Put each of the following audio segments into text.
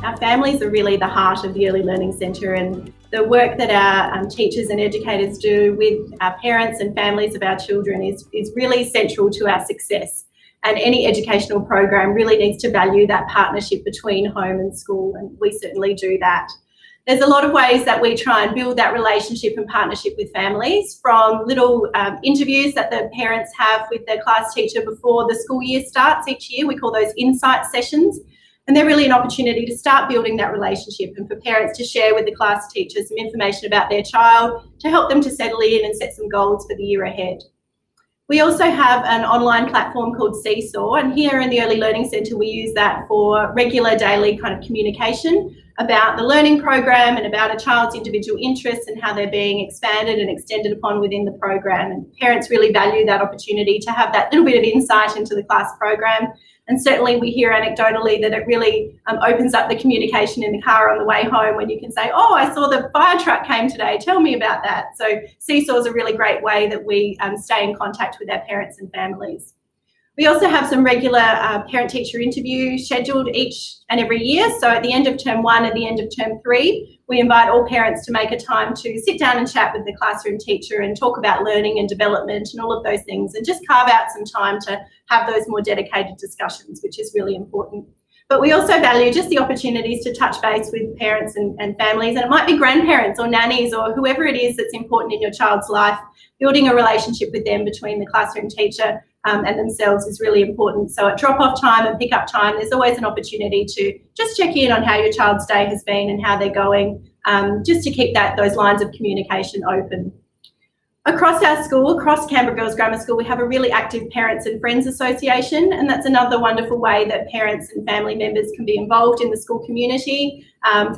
our families are really the heart of the Early Learning Centre, and the work that our teachers and educators do with our parents and families of our children is really central to our success. And any educational program really needs to value that partnership between home and school, and we certainly do that. There's a lot of ways that we try and build that relationship and partnership with families, from little interviews that the parents have with their class teacher before the school year starts each year. We call those insight sessions. And they're really an opportunity to start building that relationship and for parents to share with the class teacher some information about their child to help them to settle in and set some goals for the year ahead. We also have an online platform called Seesaw, and here in the Early Learning Centre we use that for regular daily kind of communication about the learning program and about a child's individual interests and how they're being expanded and extended upon within the program. And parents really value that opportunity to have that little bit of insight into the class program. And certainly we hear anecdotally that it really opens up the communication in the car on the way home when you can say, oh, I saw the fire truck came today, tell me about that. So Seesaw is a really great way that we stay in contact with our parents and families. We also have some regular parent-teacher interviews scheduled each and every year. So at the end of term 1 and the end of term 3, we invite all parents to make a time to sit down and chat with the classroom teacher and talk about learning and development and all of those things, and just carve out some time to have those more dedicated discussions, which is really important. But we also value just the opportunities to touch base with parents and families, and it might be grandparents or nannies or whoever it is that's important in your child's life. Building a relationship with them between the classroom teacher and themselves is really important. So at drop-off time and pick-up time, there's always an opportunity to just check in on how your child's day has been and how they're going, just to keep those lines of communication open. Across our school, across Canberra Girls Grammar School, we have a really active Parents and Friends Association, and that's another wonderful way that parents and family members can be involved in the school community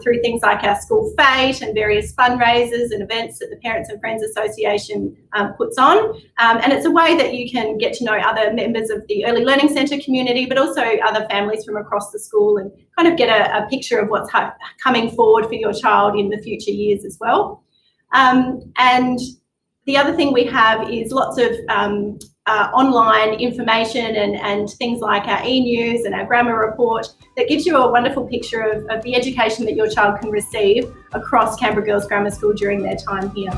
through things like our school fete and various fundraisers and events that the Parents and Friends Association puts on. And it's a way that you can get to know other members of the Early Learning Centre community, but also other families from across the school, and kind of get a picture of what's coming forward for your child in the future years as well. And the other thing we have is lots of online information and things like our e-news and our grammar report that gives you a wonderful picture of the education that your child can receive across Canberra Girls Grammar School during their time here.